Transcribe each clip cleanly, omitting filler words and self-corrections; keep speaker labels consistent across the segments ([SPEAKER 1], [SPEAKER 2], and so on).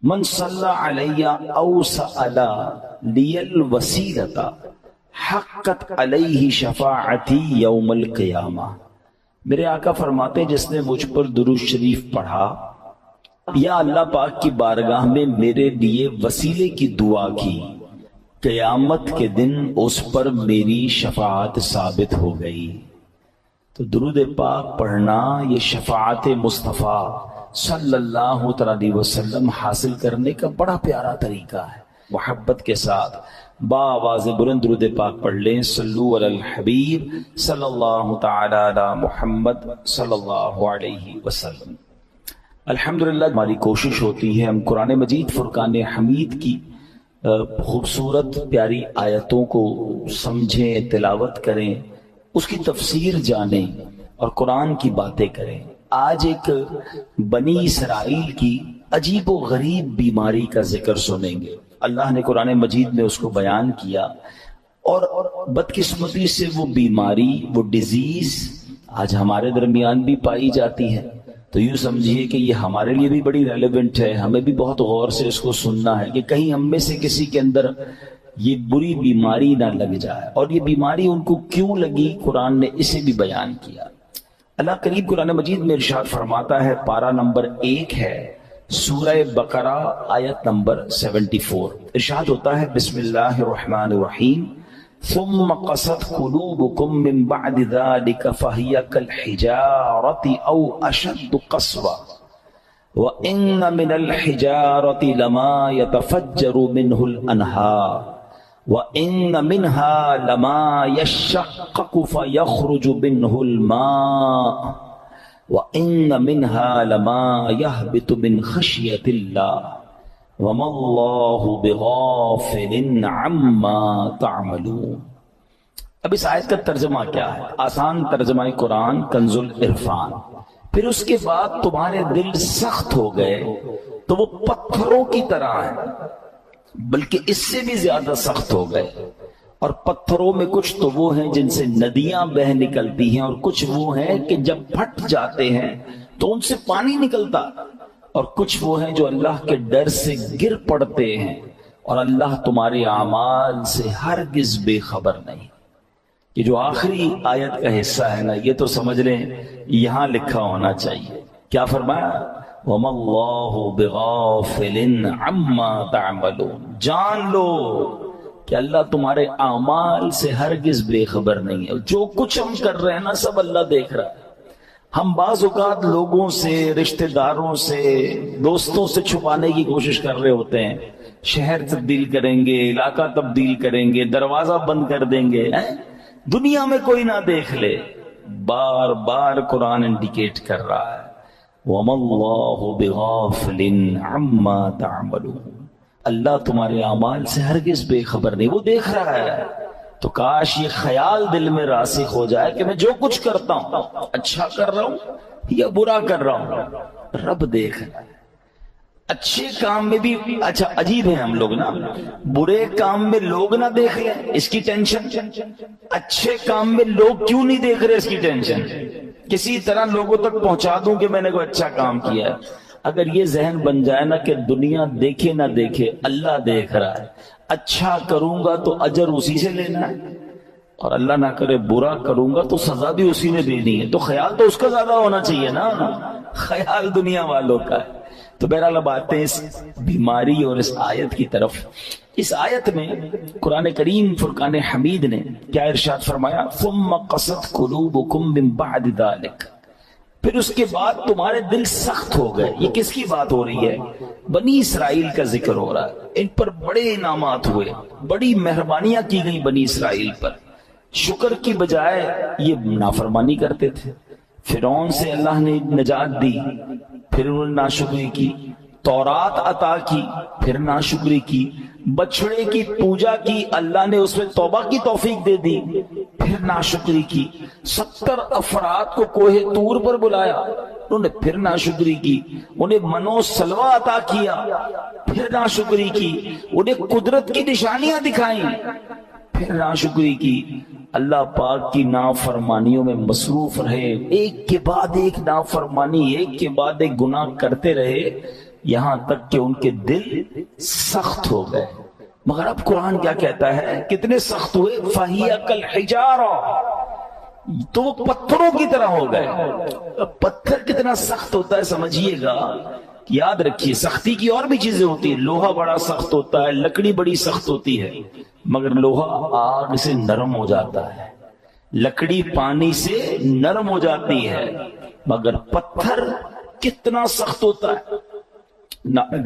[SPEAKER 1] من صلی علی او سأل لی الوسیلۃ حقت علیہ شفاعتی یوم القیامہ۔ میرے آقا فرماتے ہیں جس نے مجھ پر درود شریف پڑھا یا اللہ پاک کی بارگاہ میں میرے لیے وسیلے کی دعا کی، قیامت کے دن اس پر میری شفاعت ثابت ہو گئی۔ تو درود پاک پڑھنا یہ شفاعت مصطفیٰ صلی اللہ علیہ وسلم حاصل کرنے کا بڑا پیارا طریقہ ہے۔ محبت کے ساتھ بآواز بلند درود پاک پڑھ لیں۔ صلو علی الحبیب صلی اللہ تعالی علی محمد صلی اللہ علیہ وسلم۔ الحمدللہ ہماری کوشش ہوتی ہے ہم قرآن مجید فرقان حمید کی خوبصورت پیاری آیتوں کو سمجھیں، تلاوت کریں، اس کی تفسیر جانیں اور قرآن کی باتیں کریں۔ آج ایک بنی اسرائیل کی عجیب و غریب بیماری کا ذکر سنیں گے۔ اللہ نے قرآن مجید میں اس کو بیان کیا اور بدقسمتی سے وہ بیماری، وہ ڈیزیز آج ہمارے درمیان بھی پائی جاتی ہے۔ تو یوں سمجھیے کہ یہ ہمارے لیے بھی بڑی ریلیونٹ ہے، ہمیں بھی بہت غور سے اس کو سننا ہے کہ کہیں ہم میں سے کسی کے اندر یہ بری بیماری نہ لگ جائے۔ اور یہ بیماری ان کو کیوں لگی، قرآن نے اسے بھی بیان کیا۔ اللہ قریب قرآن مجید میں ارشاد فرماتا ہے، پارہ نمبر 1 ہے، سورہ بقرہ آیت نمبر 74۔ ارشاد ہوتا ہے، بسم اللہ الرحمن الرحیم، ثم قست قلوبكم من بعد ذلك فهي كالحجارة أو أشد قسوة وإن من الحجارة لما يتفجر منه الأنهار وَإِنَّ مِنْهَا لَمَا يَشَّقَّقُ فَيَخْرُجُ مِنْهُ الْمَاءُ وَإِنَّ مِنْهَا لَمَا يَهْبِطُ مِنْ خَشْيَةِ اللَّهِ وَمَا اللَّهُ بِغَافِلٍ عَمَّا تَعْمَلُونَ۔ اب اس آیت کا ترجمہ کیا ہے؟ آسان ترجمہ قرآن کنز العرفان۔ پھر اس کے بعد تمہارے دل سخت ہو گئے تو وہ پتھروں کی طرح ہیں، بلکہ اس سے بھی زیادہ سخت ہو گئے۔ اور پتھروں میں کچھ تو وہ ہیں جن سے ندیاں بہہ نکلتی ہیں، اور کچھ وہ ہیں کہ جب پھٹ جاتے ہیں تو ان سے پانی نکلتا، اور کچھ وہ ہیں جو اللہ کے ڈر سے گر پڑتے ہیں، اور اللہ تمہارے اعمال سے ہرگز بے خبر نہیں۔ یہ جو آخری آیت کا حصہ ہے نا، یہ تو سمجھ لیں یہاں لکھا ہونا چاہیے۔ کیا فرمایا؟ وَمَا اللَّهُ بِغَافِلٍ عَمَّا تَعْمَلُونَ۔ جان لو کہ اللہ تمہارے اعمال سے ہرگز بے خبر نہیں ہے۔ جو کچھ ہم کر رہے ہیں نا، سب اللہ دیکھ رہا ہے۔ ہم بعض اوقات لوگوں سے، رشتہ داروں سے، دوستوں سے چھپانے کی کوشش کر رہے ہوتے ہیں، شہر تبدیل کریں گے، علاقہ تبدیل کریں گے، دروازہ بند کر دیں گے، دنیا میں کوئی نہ دیکھ لے۔ بار بار قرآن انڈیکیٹ کر رہا ہے، وَمَا اللَّهُ بِغَافِلٍ عَمَّا تَعْمَلُونَ۔ اللہ تمہارے اعمال سے ہرگز بے خبر نہیں، وہ دیکھ رہا ہے۔ تو کاش یہ خیال دل میں راسخ ہو جائے کہ میں جو کچھ کرتا ہوں، اچھا کر رہا ہوں یا برا کر رہا ہوں، رب دیکھ رہا ہے۔ اچھے کام میں بھی اچھا عجیب ہے ہم لوگ نا، برے کام میں لوگ نہ دیکھ لیں اس کی ٹینشن، اچھے کام میں لوگ کیوں نہیں دیکھ رہے اس کی ٹینشن، کسی طرح لوگوں تک پہنچا دوں کہ میں نے کوئی اچھا کام کیا ہے۔ اگر یہ ذہن بن جائے نا کہ دنیا دیکھے نہ دیکھے، اللہ دیکھ رہا ہے، اچھا کروں گا تو اجر اسی سے لینا ہے، اور اللہ نہ کرے برا کروں گا تو سزا بھی اسی نے دینی ہے۔ تو خیال تو اس کا زیادہ ہونا چاہیے نا، خیال دنیا والوں کا ہے۔ تو بہرحال اب آتے ہیں اس بیماری اور اس آیت کی طرف۔ اس آیت میں قرآن کریم فرقان حمید نے کیا ارشاد فرمایا؟ ثم قست قلوبکم من بعد ذلک، پھر اس کے بعد تمہارے دل سخت ہو گئے۔ یہ کس کی بات ہو رہی ہے؟ بنی اسرائیل کا ذکر ہو رہا ہے۔ ان پر بڑے انعامات ہوئے، بڑی مہربانیاں کی گئی بنی اسرائیل پر، شکر کی بجائے یہ نافرمانی کرتے تھے۔ فرعون سے اللہ نے نجات دی، پھر انہوں نے ناشکری کی، تورات عطا کی، پھر ناشکری کی، بچڑے کی پوجا کی، اللہ نے اس میں توبہ کی توفیق دے دی، پھر ناشکری کی۔ 70 افراد کو کوہ طور پر بلایا، انہوں نے پھر ناشکری کی۔ انہیں منو سلوہ عطا کیا، پھر ناشکری کی۔ انہیں قدرت کی نشانیاں دکھائیں، پھر ناشکری کی۔ اللہ پاک کی نافرمانیوں میں مصروف رہے، ایک کے بعد ایک نافرمانی، ایک کے بعد ایک گناہ کرتے رہے۔ یہاں تک کہ ان کے دل سخت ہو گئے. مگر اب قرآن کیا کہتا ہے؟ کتنے سخت ہوئے؟ فَهِيَ كَالْحِجَارَةِ، تو وہ پتھروں کی طرح ہو گئے. اب پتھر کتنا سخت ہوتا ہے سمجھیے گا. یاد رکھیے سختی کی اور بھی چیزیں ہوتی ہیں. لوہا بڑا سخت ہوتا ہے، لکڑی بڑی سخت ہوتی ہے، مگر لوہا آگ سے نرم ہو جاتا ہے، لکڑی پانی سے نرم ہو جاتی ہے. مگر پتھر کتنا سخت ہوتا ہے،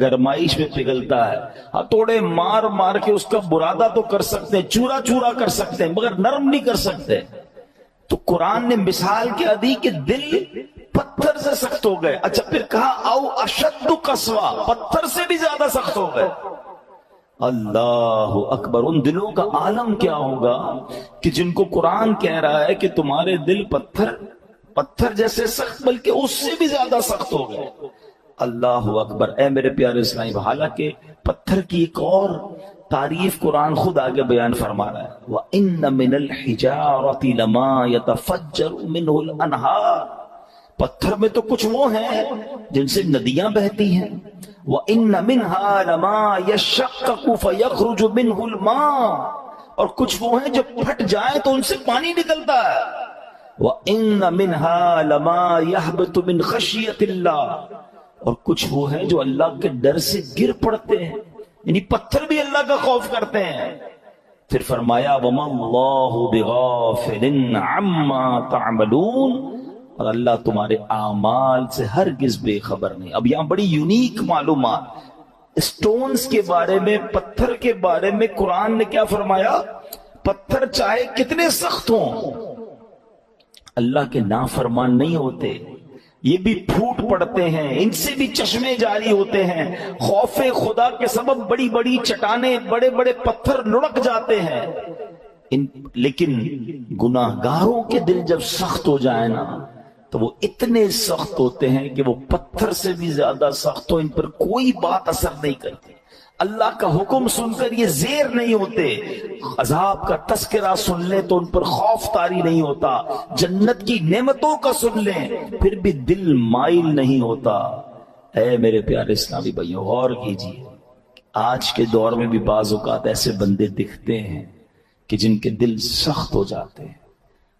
[SPEAKER 1] گرمائش میں پگھلتا ہے. ہتھوڑے مار مار کے اس کا برادہ تو کر سکتے ہیں، چورا چورا کر سکتے ہیں، مگر نرم نہیں کر سکتے. تو قرآن نے مثال کیا دی کہ دل پتھر سے سخت ہو گئے. اچھا پھر کہا او اشد قسوہ، پتھر سے بھی زیادہ سخت ہو گئے. اللہ اکبر. ان دلوں کا عالم کیا ہوگا کہ جن کو قرآن کہہ رہا ہے کہ تمہارے دل پتھر جیسے سخت بلکہ اس سے بھی زیادہ سخت ہو گئے. اللہ اکبر. اے میرے پیارے اسلامی، حالانکہ پتھر کی ایک اور تعریف قرآن خود آگے بیان فرما رہا ہے. وَإِنَّ مِنَ الْحِجَارَةِ لَمَا يَتَفَجَّرُ مِنْهُ الْأَنْهَارُ، پتھر میں تو کچھ وہ ہیں جن سے ندیاں بہتی ہیں. وَإِنَّ مِنْهَا لَمَا يَشَّقَّقُ فَيَخْرُجُ مِنْهُ الْمَاءُ، اور کچھ وہ ہیں جو پھٹ جائیں تو ان سے پانی نکلتا ہے. وَإِنَّ مِنْهَا لَمَا يَهْبِطُ مِنْ خَشْيَةِ اللَّهِ، اور کچھ وہ ہیں جو اللہ کے ڈر سے گر پڑتے ہیں، یعنی پتھر بھی اللہ کا خوف کرتے ہیں. پھر فرمایا وَمَا اللَّهُ بِغَافِلٍ عَمَّا تَعْمَلُونَ، اور اللہ تمہارے اعمال سے ہرگز بے خبر نہیں. اب یہاں بڑی یونیک معلومات اسٹونز کے بارے میں، پتھر کے بارے میں قرآن نے کیا فرمایا؟ پتھر چاہے کتنے سخت ہوں، اللہ کے نافرمان نہیں ہوتے. یہ بھی پھوٹ پڑتے ہیں، ان سے بھی چشمے جاری ہوتے ہیں. خوف خدا کے سبب بڑی بڑی چٹانیں، بڑے بڑے پتھر لڑک جاتے ہیں. لیکن گناہگاروں کے دل جب سخت ہو جائے نا تو وہ اتنے سخت ہوتے ہیں کہ وہ پتھر سے بھی زیادہ سخت ہو، ان پر کوئی بات اثر نہیں کرتی. اللہ کا حکم سن کر یہ زیر نہیں ہوتے، عذاب کا تذکرہ سن لیں تو ان پر خوف طاری نہیں ہوتا، جنت کی نعمتوں کا سن لیں پھر بھی دل مائل نہیں ہوتا. اے میرے پیارے اسلامی بھائیوں، غور کیجیے. آج کے دور میں بھی بعض اوقات ایسے بندے دکھتے ہیں کہ جن کے دل سخت ہو جاتے ہیں.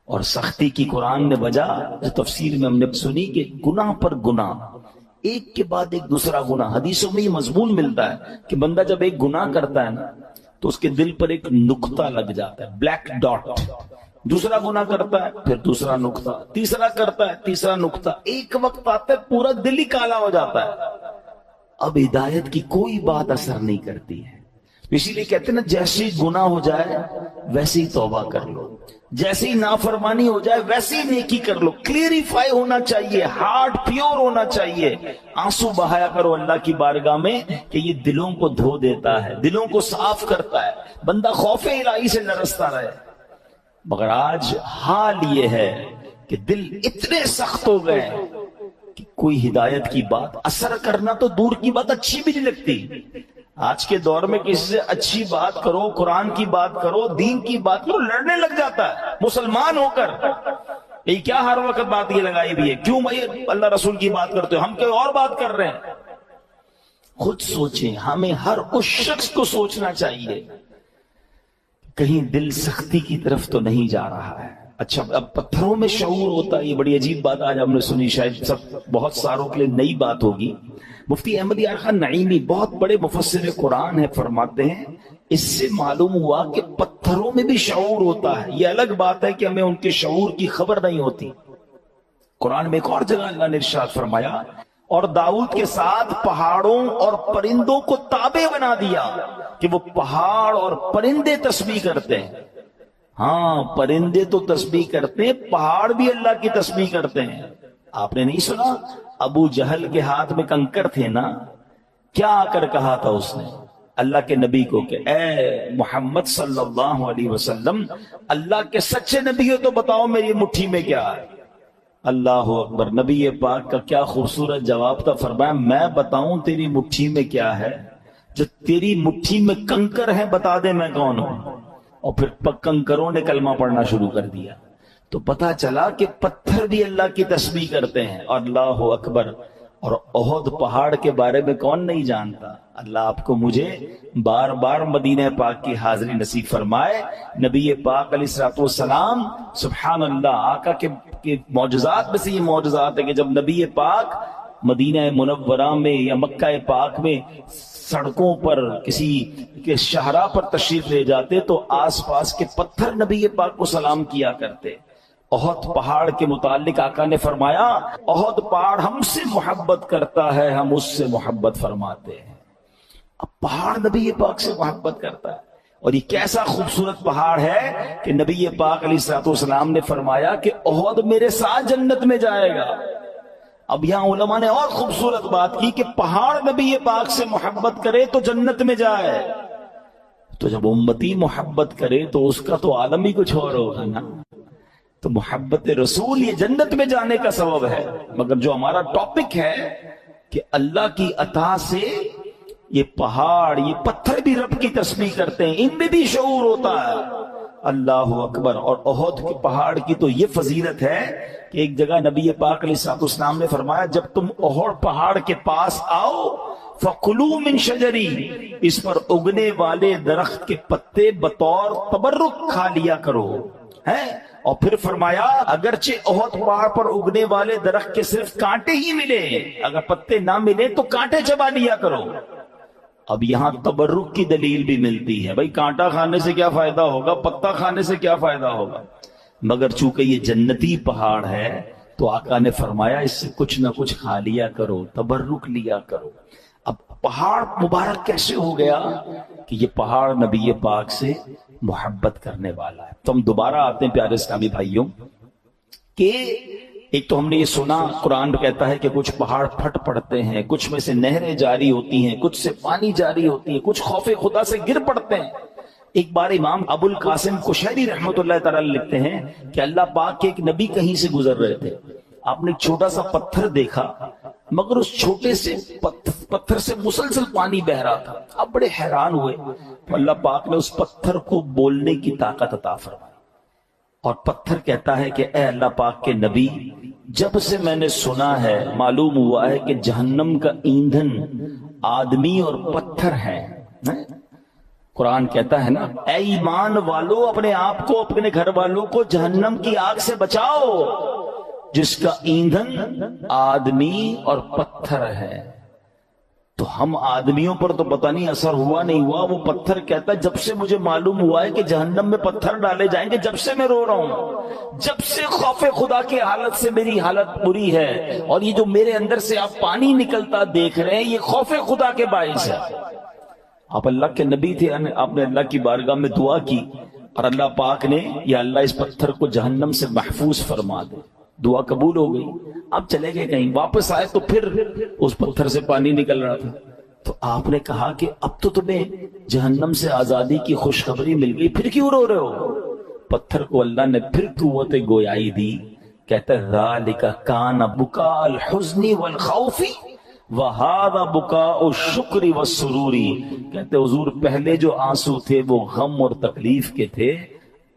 [SPEAKER 1] اور سختی کی قرآن نے وجہ جو تفسیر میں ہم نے سنی کہ گناہ پر گناہ، ایک کے بعد ایک دوسرا گناہ. حدیثوں میں یہ مضمون ملتا ہے کہ بندہ جب ایک گناہ کرتا ہے نا تو اس کے دل پر ایک نقطہ لگ جاتا ہے، بلیک ڈاٹ. دوسرا گناہ کرتا ہے پھر دوسرا نقطہ، تیسرا کرتا ہے تیسرا نقطہ. ایک وقت آتا ہے پورا دل ہی کالا ہو جاتا ہے. اب ہدایت کی کوئی بات اثر نہیں کرتی ہے. اسی لیے کہتے ہیں نا، جیسی گناہ ہو جائے ویسی توبہ کر لو، جیسی نافرمانی ہو جائے ویسی نیکی کر لو. کلیریفائی ہونا چاہیے، ہارٹ پیور ہونا چاہیے. آنسو بہایا کرو اللہ کی بارگاہ میں کہ یہ دلوں کو دھو دیتا ہے، دلوں کو صاف کرتا ہے، بندہ خوف الہی سے لرزتا رہے. مگر آج حال یہ ہے کہ دل اتنے سخت ہو گئے کہ کوئی ہدایت کی بات اثر کرنا تو دور کی بات اچھی بھی نہیں لگتی. آج کے دور میں کسی سے اچھی بات کرو، قرآن کی بات کرو، دین کی بات کرو، لڑنے لگ جاتا ہے مسلمان ہو کر. یہ کیا ہر وقت بات یہ لگائی بھی ہے؟ کیوں بھائی اللہ رسول کی بات کرتے ہو، ہم کوئی اور بات کر رہے ہیں. خود سوچیں. ہمیں ہر اس شخص کو سوچنا چاہیے کہیں دل سختی کی طرف تو نہیں جا رہا ہے. اچھا اب پتھروں میں شعور ہوتا ہے، یہ بڑی عجیب بات آج ہم نے سنی، شاید بہت ساروں کے لیے نئی بات ہوگی. مفتی احمد یار خان نعیمی بہت بڑے مفسر قرآن ہے، فرماتے ہیں اس سے معلوم ہوا کہ پتھروں میں بھی شعور ہوتا ہے. یہ الگ بات ہے کہ ہمیں ان کے شعور کی خبر نہیں ہوتی. قرآن میں ایک اور جگہ اللہ نے ارشاد فرمایا، اور داؤد کے ساتھ پہاڑوں اور پرندوں کو تابع بنا دیا کہ وہ پہاڑ اور پرندے تسبیح کرتے ہیں. ہاں پرندے تو تسبیح کرتے ہیں، پہاڑ بھی اللہ کی تسبیح کرتے ہیں. آپ نے نہیں سنا ابو جہل کے ہاتھ میں کنکر تھے نا، کیا آ کر کہا تھا اس نے اللہ کے نبی کو کہ اے محمد صلی اللہ علیہ وسلم، اللہ کے سچے نبی ہو تو بتاؤ میری مٹھی میں کیا ہے. اللہ اکبر. نبی پاک کا کیا خوبصورت جواب تھا. فرمایا میں بتاؤں تیری مٹھی میں کیا ہے؟ جو تیری مٹھی میں کنکر ہے بتا دے میں کون ہوں. اور پھر کنکروں نے کلمہ پڑھنا شروع کر دیا. تو پتا چلا کہ پتھر بھی اللہ کی تسبیح کرتے ہیں. اور اللہ اکبر. اور احد پہاڑ کے بارے میں کون نہیں جانتا؟ اللہ آپ کو مجھے بار بار مدینہ پاک کی حاضری نصیب فرمائے۔ نبی پاک علیہ الصلوۃ والسلام، سبحان اللہ، آقا کے معجزات میں سے یہ معجزات ہے کہ جب نبی پاک مدینہ منورہ میں یا مکہ پاک میں سڑکوں پر کسی کے شاہراہ پر تشریف لے جاتے تو آس پاس کے پتھر نبی پاک کو سلام کیا کرتے۔ احد پہاڑ کے متعلق آقا نے فرمایا، احد پہاڑ ہم سے محبت کرتا ہے، ہم اس سے محبت فرماتے ہیں۔ اب پہاڑ نبی پاک سے محبت کرتا ہے، اور یہ کیسا خوبصورت پہاڑ ہے کہ نبی پاک علیہ الصلوۃ والسلام نے فرمایا کہ احد میرے ساتھ جنت میں جائے گا۔ اب یہاں علماء نے اور خوبصورت بات کی کہ پہاڑ نبی پاک سے محبت کرے تو جنت میں جائے، تو جب امتی محبت کرے تو اس کا تو عالم ہی کچھ اور ہوگا نا۔ تو محبت رسول یہ جنت میں جانے کا سبب ہے۔ مگر جو ہمارا ٹاپک ہے کہ اللہ کی عطا سے یہ پہاڑ، یہ پتھر بھی رب کی تسبیح کرتے ہیں، ان میں بھی شعور ہوتا ہے۔ اللہ اکبر۔ اور احد کے پہاڑ کی تو یہ فضیلت ہے کہ ایک جگہ نبی پاک علیہ الصلوۃ والسلام نے فرمایا، جب تم احد پہاڑ کے پاس آؤ فَقُلُوا مِن شَجَرِي، اس پر اگنے والے درخت کے پتے بطور تبرک کھا لیا کرو ہے۔ اور پھر فرمایا اگرچہ احد پہاڑ پر اگنے والے درخت کے صرف کانٹے ہی ملے، اگر پتے نہ ملے تو کانٹے چبا لیا کرو۔ اب یہاں تبرک کی دلیل بھی ملتی ہے، بھائی کانٹا کھانے سے کیا فائدہ ہوگا، پتا کھانے سے کیا فائدہ ہوگا، مگر چونکہ یہ جنتی پہاڑ ہے تو آقا نے فرمایا اس سے کچھ نہ کچھ کھا لیا کرو، تبرک لیا کرو۔ اب پہاڑ مبارک کیسے ہو گیا کہ یہ پہاڑ نبی پاک سے محبت کرنے والا ہے۔ تو ہم دوبارہ آتے ہیں پیارے اسلامی بھائیوں کہ ایک تو ہم نے یہ سنا قرآن کہتا ہے کہ کچھ پہاڑ پھٹ پڑتے ہیں، کچھ میں سے نہریں جاری ہوتی ہیں، کچھ سے پانی جاری ہوتی ہے، کچھ خوف خدا سے گر پڑتے ہیں۔ ایک بار امام ابو القاسم کشیری رحمۃ اللہ تعالی لکھتے ہیں کہ اللہ پاک کے ایک نبی کہیں سے گزر رہے تھے، آپ نے ایک چھوٹا سا پتھر دیکھا، مگر اس چھوٹے سے پتھر سے مسلسل پانی بہ رہا تھا۔ آپ بڑے حیران ہوئے، اللہ پاک نے اس پتھر کو بولنے کی طاقت عطا فرمائی، اور پتھر کہتا ہے کہ اے اللہ پاک کے نبی، جب سے میں نے سنا ہے معلوم ہوا ہے کہ جہنم کا ایندھن آدمی اور پتھر ہے۔ قرآن کہتا ہے نا، اے ایمان والو اپنے آپ کو، اپنے گھر والوں کو جہنم کی آگ سے بچاؤ جس کا ایندھن آدمی اور پتھر ہے۔ تو ہم آدمیوں پر تو پتہ نہیں اثر ہوا نہیں ہوا، وہ پتھر کہتا ہے جب سے مجھے معلوم ہوا ہے کہ جہنم میں پتھر ڈالے جائیں گے، جب سے میں رو رہا ہوں، جب سے خوف خدا کی حالت سے میری حالت بری ہے، اور یہ جو میرے اندر سے آپ پانی نکلتا دیکھ رہے ہیں یہ خوف خدا کے باعث ہے۔ آپ اللہ کے نبی تھے، آپ نے اللہ کی بارگاہ میں دعا کی اور اللہ پاک نے یا اللہ اس پتھر کو جہنم سے محفوظ فرما دے، دعا قبول ہو گئی۔ اب چلے گئے کہیں، واپس آئے تو پھر اس پتھر سے پانی نکل رہا تھا، تو آپ نے کہا کہ اب تو تمہیں جہنم سے آزادی کی خوشخبری مل گئی، پھر کیوں رو رہے ہو؟ پتھر کو اللہ نے پھر قوت گویائی دی، کہتا ہے ذالک کان بکاء الحزن والخوف وہذا بکاء الشکر والسرور، کہتے حضور پہلے جو آنسو تھے وہ غم اور تکلیف کے تھے،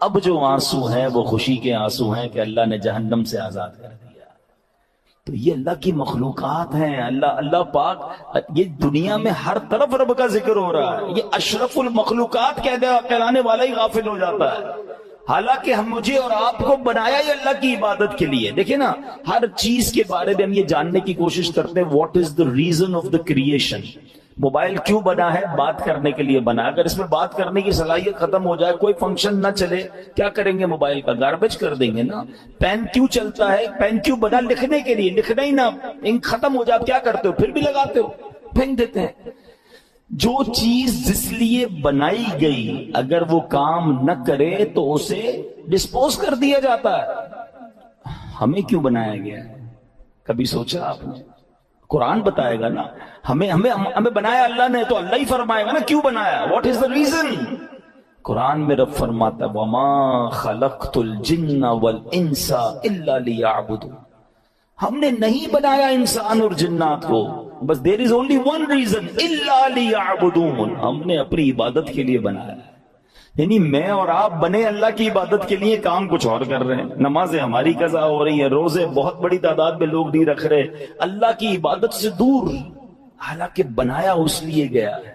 [SPEAKER 1] اب جو آنسو ہیں وہ خوشی کے آنسو ہیں کہ اللہ نے جہنم سے آزاد کر دیا۔ تو یہ اللہ کی مخلوقات ہیں، اللہ پاک، یہ دنیا میں ہر طرف رب کا ذکر ہو رہا ہے، یہ اشرف المخلوقات کہلانے والا ہی غافل ہو جاتا ہے، حالانکہ ہم مجھے اور آپ کو بنایا ہی اللہ کی عبادت کے لیے۔ دیکھیں نا، ہر چیز کے بارے میں ہم یہ جاننے کی کوشش کرتے ہیں what is the reason of the creation. Mobile کیوں بنا ہے؟ بات کرنے کے لیے بنا، اگر اس میں بات کرنے کی صلاحیت ختم ہو جائے، کوئی فنکشن نہ چلے، کیا کریں گے؟ موبائل کا گاربیج کر دیں گے نا۔ پین کیوں چلتا ہے؟ پین کیوں بنا؟ لکھنے کے لیے، لکھنا ہی نہ انک ختم ہو جائے، کیا کرتے ہو؟ پھر بھی لگاتے ہو، پھینک دیتے ہیں۔ جو چیز جس لیے بنائی گئی اگر وہ کام نہ کرے تو اسے ڈسپوز کر دیا جاتا ہے۔ ہمیں کیوں بنایا گیا ہے؟ کبھی سوچا آپ نے؟ قرآن بتائے گا نا، ہمیں بنایا اللہ نے، تو اللہ ہی فرمائے گا نا کیوں بنایا، واٹ از دا ریزن۔ قرآن میں رب فرماتا ہے وَمَا خَلَقْتُ الْجِنَّ وَالْإِنسَ إِلَّا لِيَعْبُدُونِ، ہم نے نہیں بنایا انسان اور جنات کو، بس there is only one reason، إِلَّا لِيَعْبُدُونِ، ہم نے اپنی عبادت کے لیے بنایا ہے۔ یعنی میں اور آپ بنے اللہ کی عبادت کے لیے، کام کچھ اور کر رہے ہیں. نمازیں ہماری قضا ہو رہی ہیں، روزے بہت بڑی تعداد میں لوگ نہیں رکھ رہے، اللہ کی عبادت سے دور، حالانکہ بنایا اس لیے گیا ہے.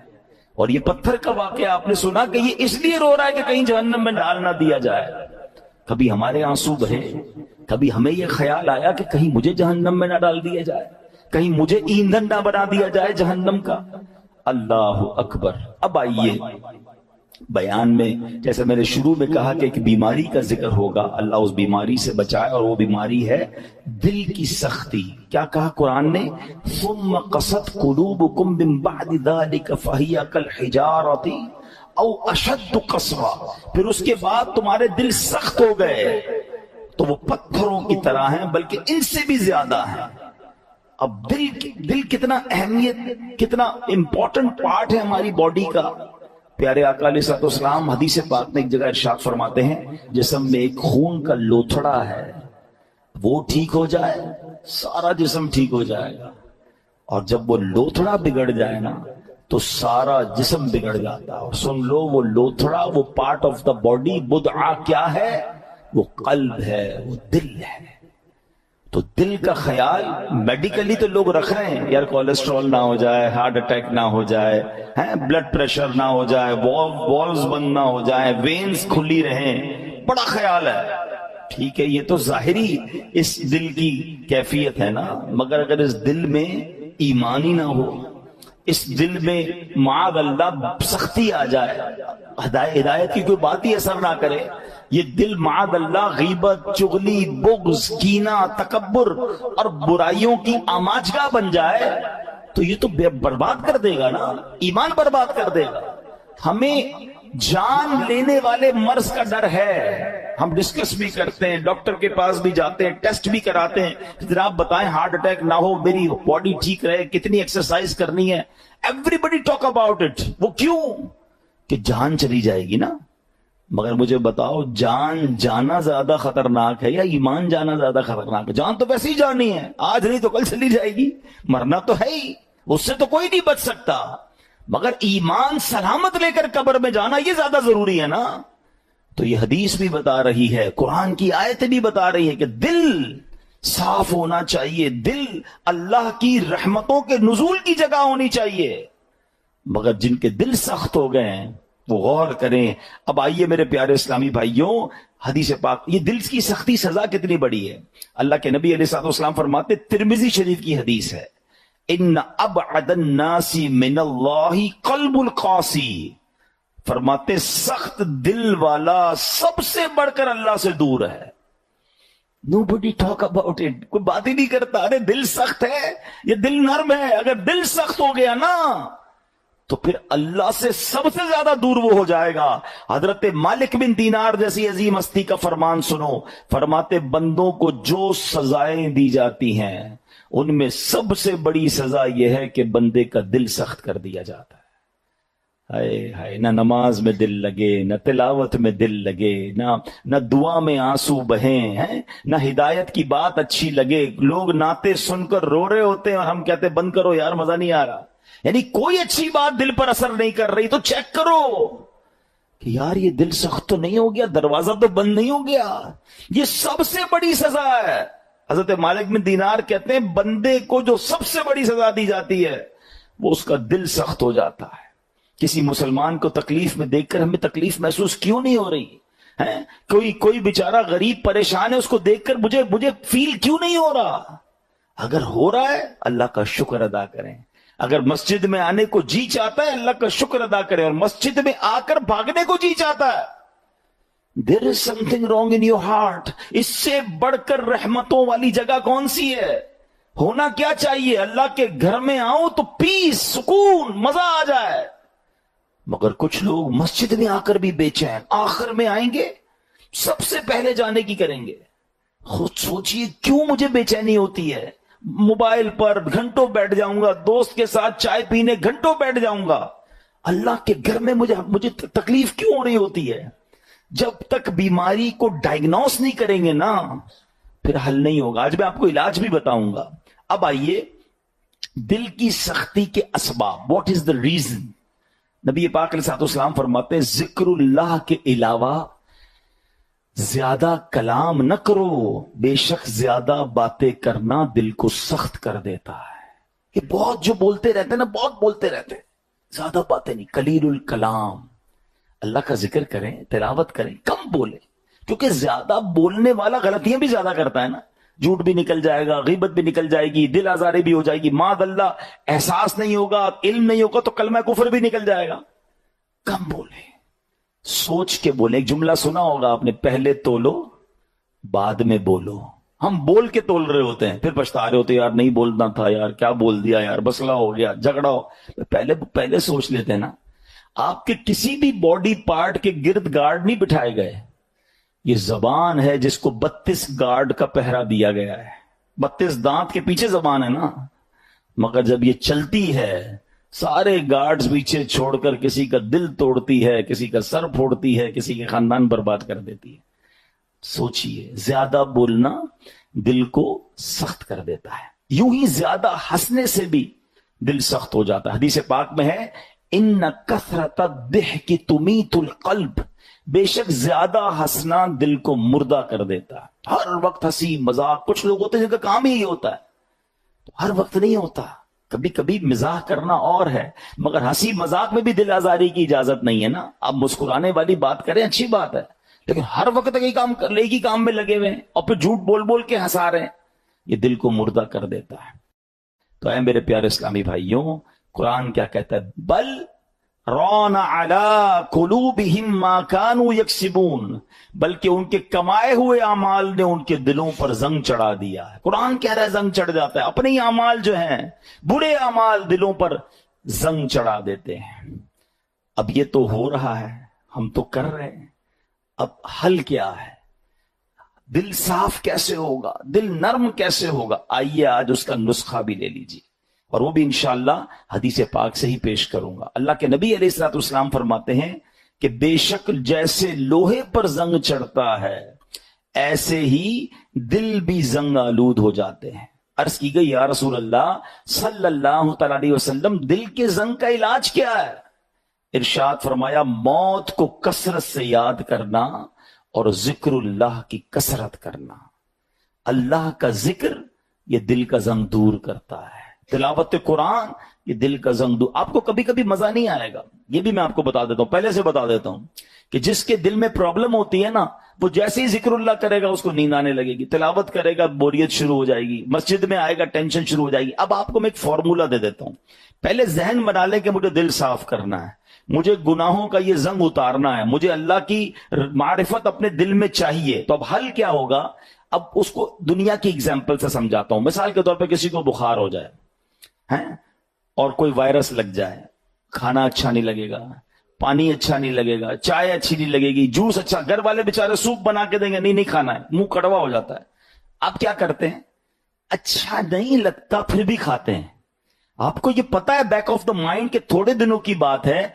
[SPEAKER 1] اور یہ پتھر کا واقعہ آپ نے سنا کہ یہ اس لیے رو رہا ہے کہ کہیں جہنم میں ڈال نہ دیا جائے. کبھی ہمارے آنسو بہے، کبھی ہمیں یہ خیال آیا کہ کہیں مجھے جہنم میں نہ ڈال دیا جائے، کہیں مجھے ایندھن نہ بنا دیا جائے جہنم کا. اللہ اکبر. اب آئیے بیان میں، جیسے میں نے شروع میں کہا کہ ایک بیماری کا ذکر ہوگا، اللہ اس بیماری سے بچائے، اور وہ بیماری ہے دل کی سختی. کیا کہا قرآن نے؟ ثم قست قلوبکم من بعد ذلک فہی کالحجارۃ او اشد قسوہ. پھر اس کے بعد تمہارے دل سخت ہو گئے تو وہ پتھروں کی طرح ہیں، بلکہ ان سے بھی زیادہ ہیں. اب دل کتنا اہمیت، کتنا امپورٹنٹ پارٹ ہے ہماری باڈی کا. پیارے آقا علیہ الصلوۃ والسلام حدیث پاک میں ایک جگہ ارشاد فرماتے ہیں، جسم میں ایک خون کا لوتھڑا ہے، وہ ٹھیک ہو جائے سارا جسم ٹھیک ہو جائے گا، اور جب وہ لوتھڑا بگڑ جائے نا تو سارا جسم بگڑ جاتا. اور سن لو، وہ لوتھڑا، وہ پارٹ آف دا باڈی، بدعہ کیا ہے؟ وہ قلب ہے، وہ دل ہے. تو دل کا خیال میڈیکلی تو لوگ رکھ رہے ہیں، یار کولیسٹرول نہ ہو جائے، ہارٹ اٹیک نہ ہو جائے، بلڈ پریشر نہ ہو جائے، والز بند نہ ہو جائے، وینز کھلی رہیں، بڑا خیال ہے. ٹھیک ہے، یہ تو ظاہری اس دل کی کیفیت ہے نا، مگر اگر اس دل میں ایمان ہی نہ ہو، اس دل میں معاذ اللہ سختی آ جائے، ہدایت کی کوئی بات ہی اثر نہ کرے، یہ دل معاذ اللہ غیبت، چغلی، بغض، کینہ، تکبر اور برائیوں کی آماجگاہ بن جائے تو یہ تو برباد کر دے گا نا، ایمان برباد کر دے گا. ہمیں جان لینے والے مرض کا ڈر ہے، ہم ڈسکس بھی کرتے ہیں، ڈاکٹر کے پاس بھی جاتے ہیں، ٹیسٹ بھی کراتے ہیں، جناب بتائیں ہارٹ اٹیک نہ ہو، میری باڈی ٹھیک رہے، کتنی ایکسرسائز کرنی ہے. Everybody talk about it. وہ کیوں؟ کہ جان چلی جائے گی نا. مگر مجھے بتاؤ، جان جانا زیادہ خطرناک ہے یا ایمان جانا زیادہ خطرناک ہے؟ جان تو ویسے ہی جانی ہے، آج نہیں تو کل چلی جائے گی، مرنا تو ہے ہی، اس سے تو کوئی نہیں بچ سکتا. مگر ایمان سلامت لے کر قبر میں جانا یہ زیادہ ضروری ہے نا. تو یہ حدیث بھی بتا رہی ہے، قرآن کی آیتیں بھی بتا رہی ہے کہ دل صاف ہونا چاہیے، دل اللہ کی رحمتوں کے نزول کی جگہ ہونی چاہیے. مگر جن کے دل سخت ہو گئے ہیں وہ غور کریں. اب آئیے میرے پیارے اسلامی بھائیوں، حدیث پاک، یہ دل کی سختی سزا کتنی بڑی ہے. اللہ کے نبی علیہ الصلوۃ والسلام فرماتے، ترمذی شریف کی حدیث ہے، ان ابعد الناس من اللہ قلب القاسی. فرماتے سخت دل والا سب سے بڑھ کر اللہ سے دور ہے. Nobody talk about it. کوئی بات ہی نہیں کرتا. ارے دل سخت ہے، یہ دل نرم ہے. اگر دل سخت ہو گیا نا تو پھر اللہ سے سب سے زیادہ دور وہ ہو جائے گا. حضرت مالک بن دینار جیسی عظیم ہستی کا فرمان سنو. فرماتے بندوں کو جو سزائیں دی جاتی ہیں ان میں سب سے بڑی سزا یہ ہے کہ بندے کا دل سخت کر دیا جاتا ہے. ہائے ہائے، نہ نماز میں دل لگے، نہ تلاوت میں دل لگے، نہ دعا میں آنسو بہیں، نہ ہدایت کی بات اچھی لگے. لوگ نعتیں سن کر رو رہے ہوتے ہیں اور ہم کہتے بند کرو یار، مزہ نہیں آ رہا. یعنی کوئی اچھی بات دل پر اثر نہیں کر رہی تو چیک کرو کہ یار یہ دل سخت تو نہیں ہو گیا، دروازہ تو بند نہیں ہو گیا. یہ سب سے بڑی سزا ہے. حضرت مالک بن دینار کہتے ہیں بندے کو جو سب سے بڑی سزا دی جاتی ہے وہ اس کا دل سخت ہو جاتا ہے. کسی مسلمان کو تکلیف میں دیکھ کر ہمیں تکلیف محسوس کیوں نہیں ہو رہی ہے؟ کوئی بیچارہ غریب پریشان ہے، اس کو دیکھ کر مجھے فیل کیوں نہیں ہو رہا؟ اگر ہو رہا ہے اللہ کا شکر ادا کریں. اگر مسجد میں آنے کو جی چاہتا ہے اللہ کا شکر ادا کریں، اور مسجد میں آ کر بھاگنے کو جی چاہتا ہے، there is something wrong in your heart. اس سے بڑھ کر رحمتوں والی جگہ کون سی ہے؟ ہونا کیا چاہیے؟ اللہ کے گھر میں آؤ تو پیس، سکون، مزہ آ جائے. مگر کچھ لوگ مسجد میں آ کر بھی بے چین، آخر میں آئیں گے سب سے پہلے جانے کی کریں گے. خود سوچئے کیوں مجھے بے چینی ہوتی ہے؟ موبائل پر گھنٹوں بیٹھ جاؤں گا، دوست کے ساتھ چائے پینے گھنٹوں بیٹھ جاؤں گا، اللہ کے گھر میں مجھے تکلیف کیوں ہو رہی ہوتی ہے؟ جب تک بیماری کو ڈائگنوس نہیں کریں گے نا پھر حل نہیں ہوگا. آج میں آپ کو علاج بھی بتاؤں گا. اب آئیے دل کی سختی کے اسباب. What is the reason? نبی پاک علیہ السلام فرماتے ہیں ذکر اللہ کے علاوہ زیادہ کلام نہ کرو، بے شک زیادہ باتیں کرنا دل کو سخت کر دیتا ہے۔ یہ بہت جو بولتے رہتے ہیں نا، بہت بولتے رہتے ہیں، زیادہ باتیں نہیں، قلیل الکلام، اللہ کا ذکر کریں، تلاوت کریں، کم بولیں، کیونکہ زیادہ بولنے والا غلطیاں بھی زیادہ کرتا ہے نا، جھوٹ بھی نکل جائے گا، غیبت بھی نکل جائے گی، دل آزاری بھی ہو جائے گی، معاذ اللہ احساس نہیں ہوگا، علم نہیں ہوگا تو کلمہ کفر بھی نکل جائے گا۔ کم بولیں، سوچ کے بولیں۔ ایک جملہ سنا ہوگا آپ نے، پہلے تولو بعد میں بولو۔ ہم بول کے تول رہے ہوتے ہیں، پھر پچھتا رہے ہوتے ہیں، یار نہیں بولنا تھا، یار کیا بول دیا، یار مسئلہ ہو گیا، جھگڑا ہو۔ پہلے سوچ لیتے ہیں نا۔ آپ کے کسی بھی باڈی پارٹ کے گرد گارڈ نہیں بٹھائے گئے، یہ زبان ہے جس کو 32 گارڈ کا پہرا دیا گیا ہے۔ 32 دانت کے پیچھے زبان ہے نا، مگر جب یہ چلتی ہے سارے گارڈز پیچھے چھوڑ کر کسی کا دل توڑتی ہے، کسی کا سر پھوڑتی ہے، کسی کے خاندان برباد کر دیتی ہے۔ سوچئے، زیادہ بولنا دل کو سخت کر دیتا ہے۔ یوں ہی زیادہ ہنسنے سے بھی دل سخت ہو جاتا ہے۔ حدیث پاک میں ہے ان کثرت الضحک تمیت القلب، بے شک زیادہ ہنسنا دل کو مردہ کر دیتا ہے۔ ہر وقت ہنسی مذاق، کچھ لوگ ہوتے ہیں جن کا کام ہی یہ ہوتا ہے، تو ہر وقت نہیں ہوتا، کبھی کبھی مزاح کرنا اور ہے، مگر ہنسی مذاق میں بھی دل آزاری کی اجازت نہیں ہے نا۔ آپ مسکرانے والی بات کریں، اچھی بات ہے، لیکن ہر وقت ایک ہی کام میں لگے ہوئے ہیں اور پھر جھوٹ بول بول کے ہنسا رہے ہیں، یہ دل کو مردہ کر دیتا ہے۔ تو اے میرے پیارے اسلامی بھائیوں، قرآن کیا کہتا ہے؟ بل ران علی قلوبہم ما کانوا یکسبون، بلکہ ان کے کمائے ہوئے اعمال نے ان کے دلوں پر زنگ چڑھا دیا ہے۔ قرآن کہہ رہا ہے زنگ چڑھ جاتا ہے، اپنے ہی اعمال جو ہیں، برے اعمال دلوں پر زنگ چڑھا دیتے ہیں۔ اب یہ تو ہو رہا ہے، ہم تو کر رہے ہیں، اب حل کیا ہے؟ دل صاف کیسے ہوگا؟ دل نرم کیسے ہوگا؟ آئیے آج اس کا نسخہ بھی لے لیجیے، اور وہ بھی انشاءاللہ حدیث پاک سے ہی پیش کروں گا۔ اللہ کے نبی علیہ الصلوۃ والسلام فرماتے ہیں کہ بے شک جیسے لوہے پر زنگ چڑھتا ہے، ایسے ہی دل بھی زنگ آلود ہو جاتے ہیں۔ عرض کی گئی یا رسول اللہ صلی اللہ تعالی علیہ وسلم، دل کے زنگ کا علاج کیا ہے؟ ارشاد فرمایا موت کو کثرت سے یاد کرنا اور ذکر اللہ کی کثرت کرنا۔ اللہ کا ذکر یہ دل کا زنگ دور کرتا ہے، تلاوت قرآن یہ دل کا زنگ دور۔ آپ کو کبھی کبھی مزہ نہیں آئے گا، یہ بھی میں آپ کو بتا دیتا ہوں، پہلے سے بتا دیتا ہوں، کہ جس کے دل میں پرابلم ہوتی ہے نا، وہ جیسے ہی ذکر اللہ کرے گا اس کو نیند آنے لگے گی، تلاوت کرے گا بوریت شروع ہو جائے گی، مسجد میں آئے گا ٹینشن شروع ہو جائے گی۔ اب آپ کو میں ایک فارمولا دے دیتا ہوں، پہلے ذہن بنا لے کہ مجھے دل صاف کرنا ہے، مجھے گناہوں کا یہ زنگ اتارنا ہے، مجھے اللہ کی معرفت اپنے دل میں چاہیے۔ تو اب حل کیا ہوگا؟ اب اس کو دنیا کی اگزامپل سے سمجھاتا ہوں۔ مثال کے طور پہ کسی کو بخار ہو جائے اور کوئی وائرس لگ جائے، کھانا اچھا نہیں لگے گا، پانی اچھا نہیں لگے گا، چائے اچھی نہیں لگے گی، جوس اچھا، گھر والے بیچارے سوپ بنا کے دیں گے، نہیں کھانا ہے، منہ کڑوا ہو جاتا ہے۔ آپ کیا کرتے ہیں؟ اچھا نہیں لگتا پھر بھی کھاتے ہیں۔ آپ کو یہ پتا ہے بیک آف دا مائنڈ کہ تھوڑے دنوں کی بات ہے،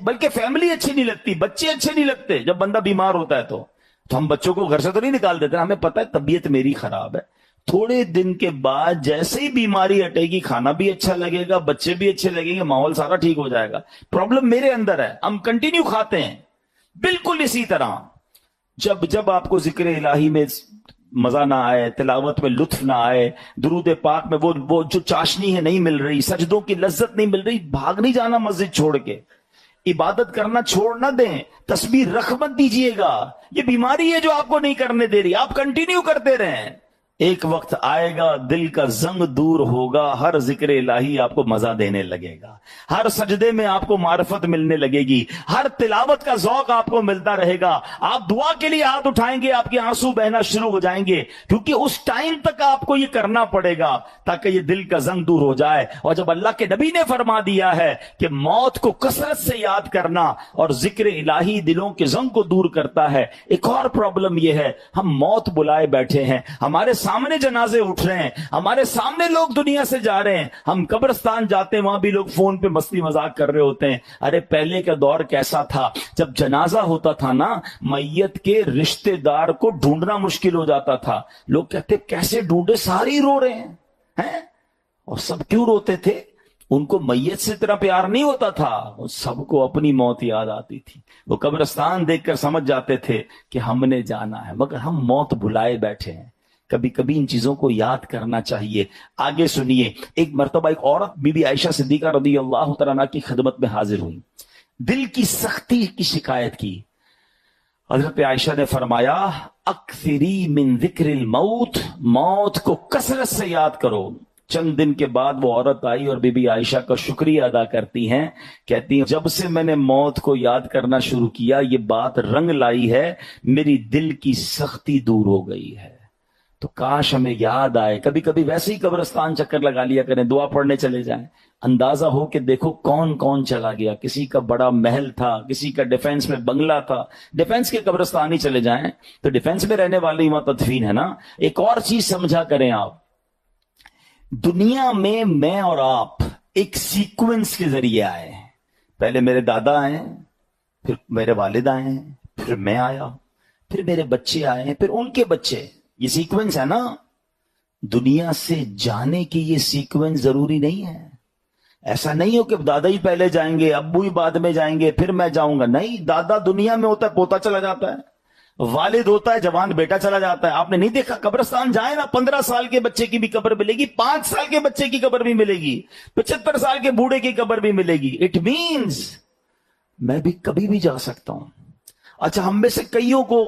[SPEAKER 1] بلکہ فیملی اچھی نہیں لگتی، بچے اچھے نہیں لگتے، جب بندہ بیمار ہوتا ہے تو ہم بچوں کو گھر سے تو نہیں نکال دیتے، ہمیں پتا ہے طبیعت میری خراب ہے۔ تھوڑے دن کے بعد جیسے ہی بیماری ہٹے گی، کھانا بھی اچھا لگے گا، بچے بھی اچھے لگیں گے، ماحول سارا ٹھیک ہو جائے گا۔ پرابلم میرے اندر ہے، ہم کنٹینیو کھاتے ہیں۔ بالکل اسی طرح جب آپ کو ذکر الہی میں مزہ نہ آئے، تلاوت میں لطف نہ آئے، درود پاک میں وہ جو چاشنی ہے نہیں مل رہی، سجدوں کی لذت نہیں مل رہی، بھاگ نہیں جانا مسجد چھوڑ کے، عبادت کرنا چھوڑ نہ دیں، تسبیح رکھ مت دیجیے گا۔ یہ بیماری ہے جو آپ کو نہیں کرنے دے رہی، آپ کنٹینیو کرتے رہیں، ایک وقت آئے گا دل کا زنگ دور ہوگا، ہر ذکر الہی آپ کو مزہ دینے لگے گا، ہر سجدے میں آپ کو معرفت ملنے لگے گی، ہر تلاوت کا ذوق آپ کو ملتا رہے گا، آپ دعا کے لیے ہاتھ اٹھائیں گے، آپ کے آنسو بہنا شروع ہو جائیں گے، کیونکہ اس ٹائم تک آپ کو یہ کرنا پڑے گا تاکہ یہ دل کا زنگ دور ہو جائے۔ اور جب اللہ کے نبی نے فرما دیا ہے کہ موت کو کثرت سے یاد کرنا اور ذکر الہی دلوں کے زنگ کو دور کرتا ہے، ایک اور پرابلم یہ ہے، ہم موت بلائے بیٹھے ہیں، ہمارے سامنے جنازے اٹھ رہے ہیں، ہمارے سامنے لوگ دنیا سے جا رہے ہیں، ہم قبرستان جاتے ہیں، وہاں بھی لوگ فون پہ مستی مذاق کر رہے ہوتے ہیں۔ ارے پہلے کا دور کیسا تھا، جب جنازہ ہوتا تھا نا، میت کے رشتہ دار کو ڈھونڈنا مشکل ہو جاتا تھا، لوگ کہتے کیسے ڈھونڈے، سارے رو رہے ہیں۔ اور سب کیوں روتے تھے؟ ان کو میت سے اتنا پیار نہیں ہوتا تھا، سب کو اپنی موت یاد آتی تھی. وہ قبرستان دیکھ کر سمجھ جاتے تھے کہ ہم نے جانا ہے، مگر ہم موت بھلائے بیٹھے ہیں. کبھی کبھی ان چیزوں کو یاد کرنا چاہیے. آگے سنیے، ایک مرتبہ ایک عورت بی بی عائشہ صدیقہ رضی اللہ تعالیٰ عنہا کی خدمت میں حاضر ہوئی، دل کی سختی کی شکایت کی. حضرت عائشہ نے فرمایا اکثری من ذکر الموت، موت کو کثرت سے یاد کرو. چند دن کے بعد وہ عورت آئی اور بی بی عائشہ کا شکریہ ادا کرتی ہیں، کہتی ہیں جب سے میں نے موت کو یاد کرنا شروع کیا یہ بات رنگ لائی ہے، میری دل کی سختی دور ہو گئی ہے. تو کاش ہمیں یاد آئے. کبھی کبھی ویسے ہی قبرستان چکر لگا لیا کریں، دعا پڑھنے چلے جائیں. اندازہ ہو کہ دیکھو کون کون چلا گیا. کسی کا بڑا محل تھا، کسی کا ڈیفنس میں بنگلہ تھا. ڈیفنس کے قبرستان ہی چلے جائیں تو ڈیفنس میں رہنے والے وہاں تدفین ہے نا. ایک اور چیز سمجھا کریں آپ، دنیا میں اور آپ ایک سیکوینس کے ذریعے آئے ہیں. پہلے میرے دادا آئے، پھر میرے والد آئے ہیں، پھر میں آیا، پھر میرے بچے آئے ہیں، پھر ان کے بچے. یہ سیکوینس ہے نا. دنیا سے جانے کی یہ سیکوینس ضروری نہیں ہے. ایسا نہیں ہو کہ دادا ہی پہلے جائیں گے، ابو ہی بعد میں جائیں گے، پھر میں جاؤں گا. نہیں، دادا دنیا میں ہوتا ہے پوتا چلا جاتا ہے، والد ہوتا ہے جوان بیٹا چلا جاتا ہے. آپ نے نہیں دیکھا قبرستان جائیں نا، 15 سال کے بچے کی بھی قبر ملے گی، 5 سال کے بچے کی قبر بھی ملے گی، 75 سال کے بوڑھے کی قبر بھی ملے گی. اٹ مینز میں بھی کبھی بھی جا سکتا ہوں. اچھا، ہم میں سے کئیوں کو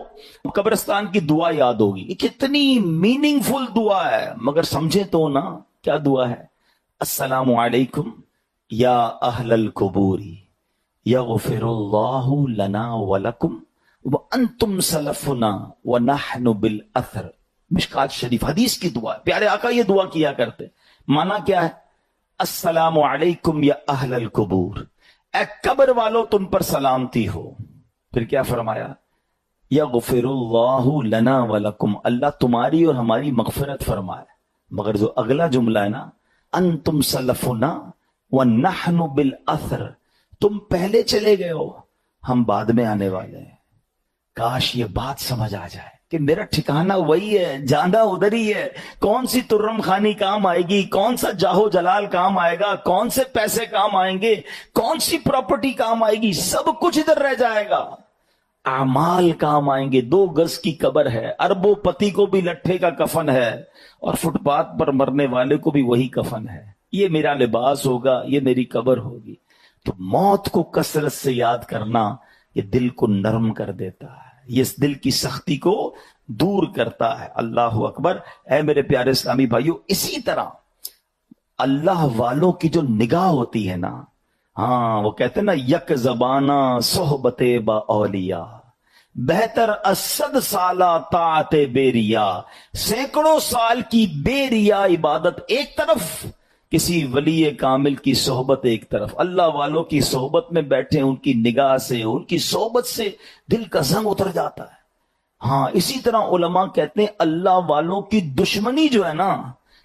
[SPEAKER 1] قبرستان کی دعا یاد ہوگی. یہ کتنی میننگ فل دعا ہے، مگر سمجھے تو نا کیا دعا ہے. السلام علیکم یا اہل القبور یغفر اللہ لنا ولکم وانتم سلفنا ونحن بالاثر. مشکات شریف حدیث کی دعا ہے. پیارے آقا یہ دعا کیا کرتے. مانا کیا ہے؟ السلام علیکم یا اہل القبور، اے قبر والو تم پر سلامتی ہو. پھر کیا فرمایا؟ یغفر اللہ لنا ولکم، اللہ تمہاری اور ہماری مغفرت فرمائے. مگر جو اگلا جملہ ہے نا، انتم سلفنا ونحن بالاثر، تم پہلے چلے گئے ہو، ہم بعد میں آنے والے ہیں. کاش یہ بات سمجھ آ جائے کہ میرا ٹھکانہ وہی ہے، جانا ادھر ہی ہے. کون سی ترم خانی کام آئے گی، کون سا جاہو جلال کام آئے گا، کون سے پیسے کام آئیں گے، کون سی پراپرٹی کام آئے گی، سب کچھ ادھر رہ جائے گا. اعمال کام آئیں گے. 2 گز کی قبر ہے، اربوں پتی کو بھی لٹھے کا کفن ہے، اور فٹ پاتھ پر مرنے والے کو بھی وہی کفن ہے. یہ میرا لباس ہوگا، یہ میری قبر ہوگی. تو موت کو کثرت سے یاد کرنا یہ دل کو نرم کر دیتا ہے، یہ اس دل کی سختی کو دور کرتا ہے. اللہ اکبر. اے میرے پیارے اسلامی بھائیو، اسی طرح اللہ والوں کی جو نگاہ ہوتی ہے نا، ہاں وہ کہتے ہیں نا یک زبانہ صحبت با اولیاء بہتر اسد سالہ طاعت بیریا. سینکڑوں سال کی بے ریا عبادت ایک طرف، کسی ولی کامل کی صحبت ایک طرف. اللہ والوں کی صحبت میں بیٹھے، ان کی نگاہ سے، ان کی صحبت سے دل کا زنگ اتر جاتا ہے. ہاں اسی طرح علماء کہتے ہیں اللہ والوں کی دشمنی جو ہے نا،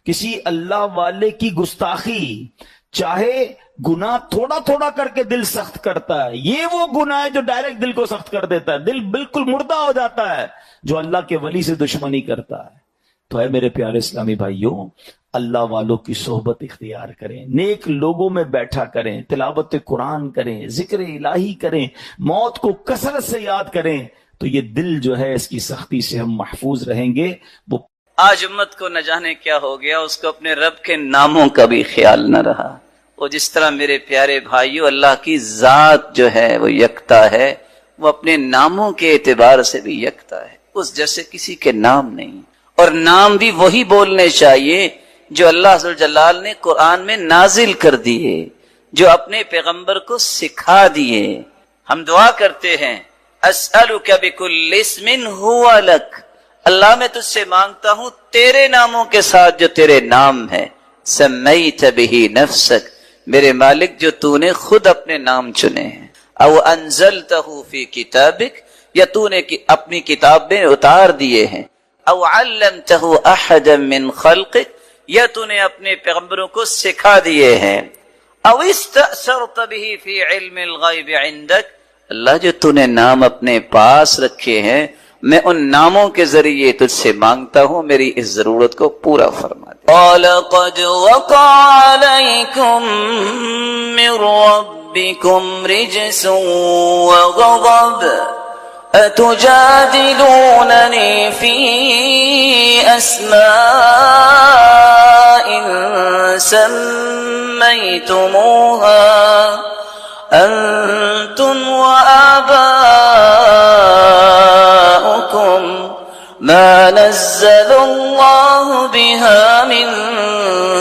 [SPEAKER 1] کسی اللہ والے کی گستاخی، چاہے گناہ تھوڑا تھوڑا کر کے دل سخت کرتا ہے، یہ وہ گناہ ہے جو ڈائریکٹ دل کو سخت کر دیتا ہے، دل بالکل مردہ ہو جاتا ہے جو اللہ کے ولی سے دشمنی کرتا ہے. تو اے میرے پیارے اسلامی بھائیوں، اللہ والوں کی صحبت اختیار کریں، نیک لوگوں میں بیٹھا کریں، تلاوت قرآن کریں، ذکر الہی کریں، موت کو کثرت سے یاد کریں. تو یہ دل جو ہے اس کی سختی سے ہم محفوظ رہیں گے. وہ
[SPEAKER 2] آج امت کو نہ جانے کیا ہو گیا، اس کو اپنے رب کے ناموں کا بھی خیال نہ رہا. وہ جس طرح میرے پیارے بھائیو اللہ کی ذات جو ہے وہ یکتا ہے، وہ اپنے ناموں کے اعتبار سے بھی یکتا ہے. اس جیسے کسی کے نام نہیں، اور نام بھی وہی بولنے چاہیے جو اللہ ذو الجلال نے قرآن میں نازل کر دیے، جو اپنے پیغمبر کو سکھا دیے. ہم دعا کرتے ہیں اسألک بکل اسم ہوا لک، اللہ میں تجھ سے مانگتا ہوں تیرے ناموں کے ساتھ جو تیرے نام ہے. سمیت بہ نفسک، میرے مالک جو تو نے خود اپنے نام چنے ہیں. او انزلتہ فی کتابک، یا تو نے اپنی کتاب میں اتار دیے ہیں. او علمتہ احدا من خلقک، یا تو نے اپنے پیغمبروں کو سکھا دیے ہیں. او استأثرت بہ فی علم الغیب عندک، اللہ جو تو نے نام اپنے پاس رکھے ہیں میں ان ناموں کے ذریعے تجھ سے مانگتا ہوں، میری اس ضرورت کو پورا فرما دے۔ قال قد وقع عليكم من ربكم رجس وغضب أتجادلونني في أسماء سميتموها أنتم وآباؤكم ما نزل الله بها من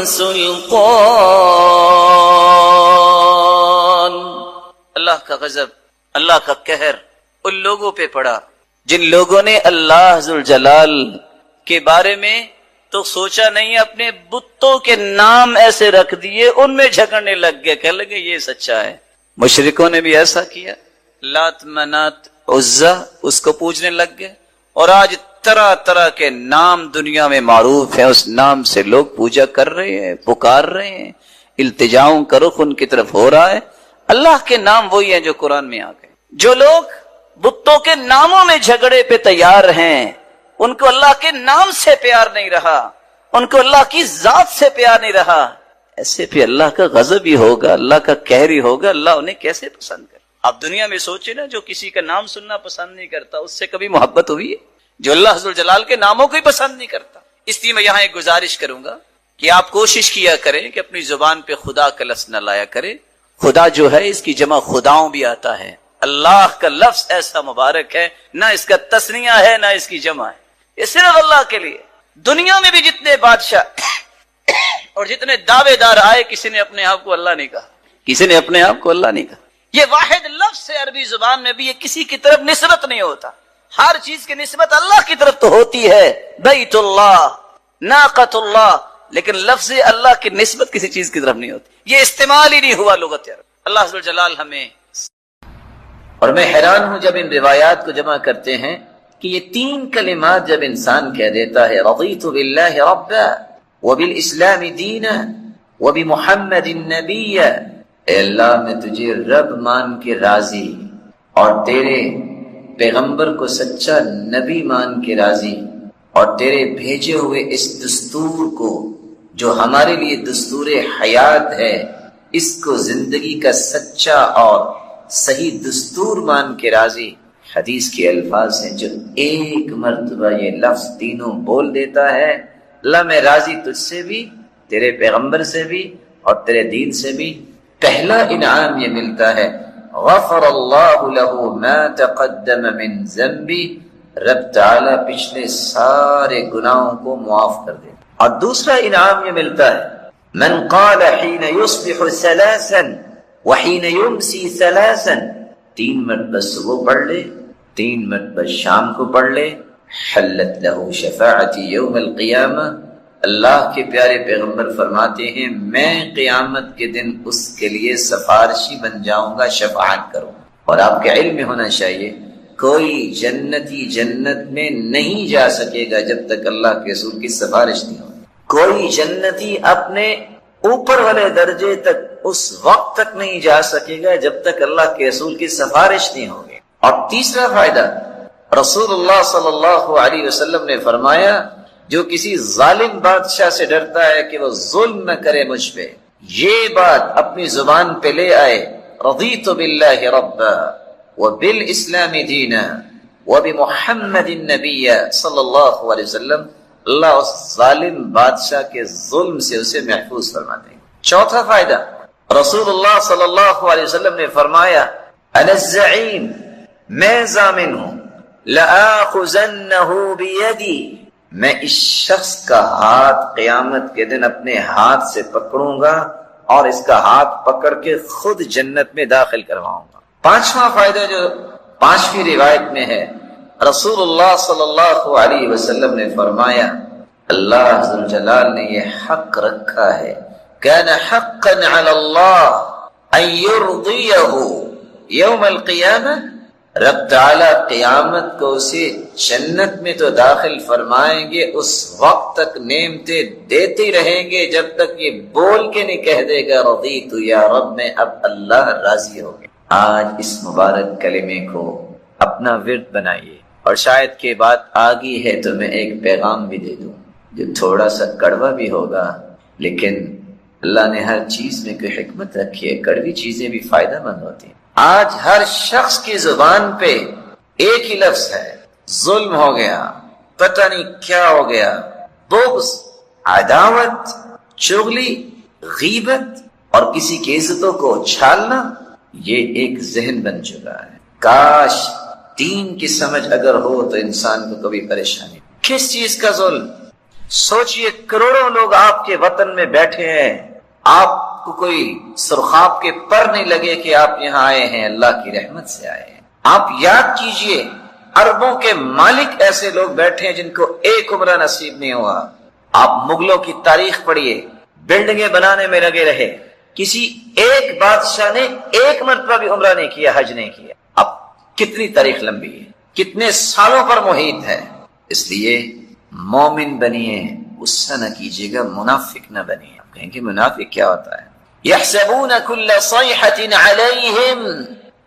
[SPEAKER 2] سلطان۔ اللہ کا غضب، اللہ کا قہر ان لوگوں پہ پڑا جن لوگوں نے اللہ ذوالجلال کے بارے میں تو سوچا نہیں، اپنے بتوں کے نام ایسے رکھ دیے، ان میں جھگڑنے لگ گئے، کہنے لگے یہ سچا ہے۔ مشرکوں نے بھی ایسا کیا، لات منات عزا اس کو پوجنے لگ گئے، اور آج طرح طرح کے نام دنیا میں معروف ہیں، اس نام سے لوگ پوجا کر رہے ہیں، پکار رہے ہیں، التجاؤں کا رخ ان کی طرف ہو رہا ہے۔ اللہ کے نام وہی ہیں جو قرآن میں آ گئے۔ جو لوگ بتوں کے ناموں میں جھگڑے پہ تیار ہیں، ان کو اللہ کے نام سے پیار نہیں رہا، ان کو اللہ کی ذات سے پیار نہیں رہا، ایسے پہ اللہ کا غضب ہی ہوگا، اللہ کا قہر ہی ہوگا۔ اللہ انہیں کیسے پسند کرے؟ آپ دنیا میں سوچیں نا، جو کسی کا نام سننا پسند نہیں کرتا، اس سے کبھی محبت ہوئی ہے؟ جو اللہ ذوالجلال کے ناموں کو ہی پسند نہیں کرتا۔ اس لیے میں یہاں ایک گزارش کروں گا کہ آپ کوشش کیا کریں کہ اپنی زبان پہ خدا کا لفظ نہ لایا کریں۔ خدا جو ہے اس کی جمع خداؤں بھی آتا ہے۔ اللہ کا لفظ ایسا مبارک ہے، نہ اس کا تثنیہ ہے نہ اس کی جمع ہے، یہ صرف اللہ کے لیے۔ دنیا میں بھی جتنے بادشاہ اور جتنے دعوے دار آئے، کسی نے اپنے آپ کو اللہ نہیں کہا، کسی نے اپنے آپ کو اللہ نہیں کہا۔ یہ واحد لفظ ہے عربی زبان میں بھی، یہ کسی کی طرف نسبت نہیں ہوتا۔ ہر چیز کی نسبت اللہ کی طرف تو ہوتی ہے، بیت اللہ، ناقۃ اللہ، لیکن لفظ اللہ کی نسبت کسی چیز کی طرف نہیں ہوتی، یہ استعمال ہی نہیں ہوا لغت عرب۔ اللہ ذوالجلال ہمیں، اور میں حیران ہوں جب ان روایات کو جمع کرتے ہیں کہ یہ تین کلمات جب انسان کہہ دیتا ہے، رضیت باللہ ربا وبالاسلام دینا وبمحمد النبی، اے اللہ میں تجھے رب مان کے راضی اور تیرے پیغمبر کو سچا نبی مان کے راضی، اور تیرے بھیجے ہوئے اس دستور کو جو ہمارے لیے دستور حیات ہے، اس کو زندگی کا سچا اور صحیح دستور مان کے راضی۔ حدیث کے الفاظ ہیں، جو ایک مرتبہ یہ لفظ تینوں بول دیتا ہے، اللہ میں راضی تجھ سے بھی، تیرے پیغمبر سے بھی اور تیرے دین سے بھی، پہلا انعام یہ ملتا ہے، غفر اللہ لہ ما تقدم من ذنبی، رب تعالی پچھلے سارے گناہوں کو معاف کر دے۔ اور دوسرا انعام یہ ملتا ہے، من قال حین یصبح ثلاثا وحین یمسی ثلاثا، 3 مرتبہ صبح پڑھ لے، 3 مرتبہ شام کو پڑھ لے، حلت لہ شفاعتی یوم القیامہ، اللہ کے پیارے پیغمبر فرماتے ہیں میں قیامت کے دن اس کے لیے سفارشی بن جاؤں گا، شفاعت کروں گا۔ اور آپ کے علم میں ہونا چاہیے کوئی جنتی جنت میں نہیں جا سکے گا جب تک اللہ کے رسول کی سفارش نہیں ہوگی۔ کوئی جنتی اپنے اوپر والے درجے تک اس وقت تک نہیں جا سکے گا جب تک اللہ کے رسول کی سفارش نہیں ہوگی۔ اور تیسرا فائدہ، رسول اللہ صلی اللہ علیہ وسلم نے فرمایا جو کسی ظالم بادشاہ سے ڈرتا ہے کہ وہ ظلم نہ کرے مجھ پہ، یہ بات اپنی زبان پہ لے آئے، رضیت باللہ ربا وبالاسلام دینا وبمحمد النبی صلی اللہ علیہ وسلم، اللہ اس ظالم بادشاہ کے ظلم سے اسے محفوظ فرماتے ہیں۔ چوتھا فائدہ، رسول اللہ صلی اللہ علیہ وسلم نے فرمایا انا الزعیم، میں ضامن ہوں، لآخذنہ بیدی، میں اس شخص کا ہاتھ قیامت کے دن اپنے ہاتھ سے پکڑوں گا اور اس کا ہاتھ پکڑ کے خود جنت میں داخل کرواؤں گا۔ پانچواں فائدہ جو 5ویں روایت میں ہے، رسول اللہ صلی اللہ علیہ وسلم نے فرمایا اللہ ذوالجلال نے یہ حق رکھا ہے، کان حقا علی اللہ ان یرضیہ یوم القیامہ، رب تعالی قیامت کو اسے جنت میں تو داخل فرمائیں گے، اس وقت تک نعمتیں دیتے رہیں گے جب تک یہ بول کے نہیں کہہ دے گا رضیت یا رب، میں اب اللہ راضی ہو گیا۔ آج اس مبارک کلمے کو اپنا ورد بنائیے اور شاید کہ بات آگی ہے تو میں ایک پیغام بھی دے دوں جو تھوڑا سا کڑوا بھی ہوگا، لیکن اللہ نے ہر چیز میں کوئی حکمت رکھی ہے، کڑوی چیزیں بھی فائدہ مند ہوتی ہیں۔ آج ہر شخص کی زبان پہ ایک ہی لفظ ہے، ظلم ہو گیا، پتہ نہیں کیا ہو گیا، بغض، عداوت، چغلی، غیبت اور کسی کی عزتوں کو چھالنا، یہ ایک ذہن بن چکا ہے۔ کاش دین کی سمجھ اگر ہو تو انسان کو کبھی پریشانی۔ کس چیز کا ظلم؟ سوچئے کروڑوں لوگ آپ کے وطن میں بیٹھے ہیں، آپ کو کوئی سرخاب کے پر نہیں لگے کہ آپ یہاں آئے ہیں، اللہ کی رحمت سے آئے ہیں۔ آپ یاد کیجئے اربوں کے مالک ایسے لوگ بیٹھے ہیں جن کو ایک عمرہ نصیب نہیں ہوا۔ آپ مغلوں کی تاریخ پڑھیے، بلڈنگیں بنانے میں لگے رہے، کسی ایک بادشاہ نے ایک مرتبہ بھی عمرہ نہیں کیا، حج نہیں کیا۔ اب کتنی تاریخ لمبی ہے، کتنے سالوں پر محیط ہے۔ اس لیے مومن بنیے، غصہ نہ کیجیے گا، منافق نہ بنیے۔ آپ کہیں گے منافق کیا ہوتا ہے؟ یحسبون کل صیحۃ علیہم،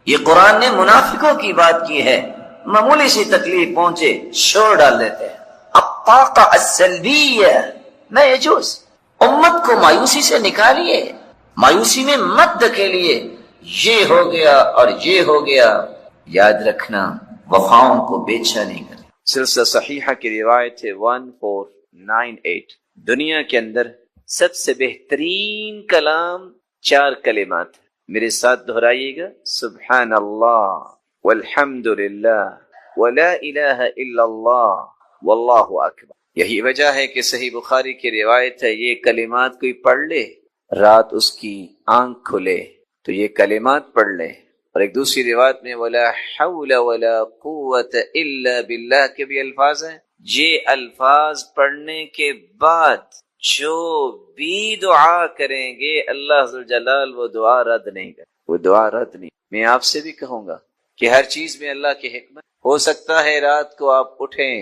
[SPEAKER 2] یہ قرآن نے منافقوں کی بات کی ہے، معمولی سی تکلیف پہنچے شور ڈال دیتے ہیں۔ الطاقہ السلبیہ لا یجوز، امت کو مایوسی سے نکالیے، مایوسی میں مت دھکیلیے، یہ ہو گیا اور یہ ہو گیا۔ یاد رکھنا وفاؤں کو بیچا نہیں کرنا۔ سلسلہ صحیحہ کی روایت ہے 1498، دنیا کے اندر سب سے بہترین کلام 4 کلمات ہیں، میرے ساتھ دہرائیے گا، سبحان اللہ والحمد للہ ولا الہ الا اللہ واللہ اکبر۔ یہی وجہ ہے کہ صحیح بخاری کی روایت ہے، یہ کلمات کوئی پڑھ لے، رات اس کی آنکھ کھلے تو یہ کلمات پڑھ لے۔ اور ایک دوسری روایت میں ولا حول ولا قوت الا باللہ کے بھی الفاظ ہیں۔ یہ الفاظ پڑھنے کے بعد جو بھی دعا کریں گے اللہ ذوالجلال وہ دعا رد نہیں کرے، وہ دعا رد نہیں۔ میں آپ سے بھی کہوں گا کہ ہر چیز میں اللہ کی حکمت۔ ہو سکتا ہے رات کو آپ اٹھیں،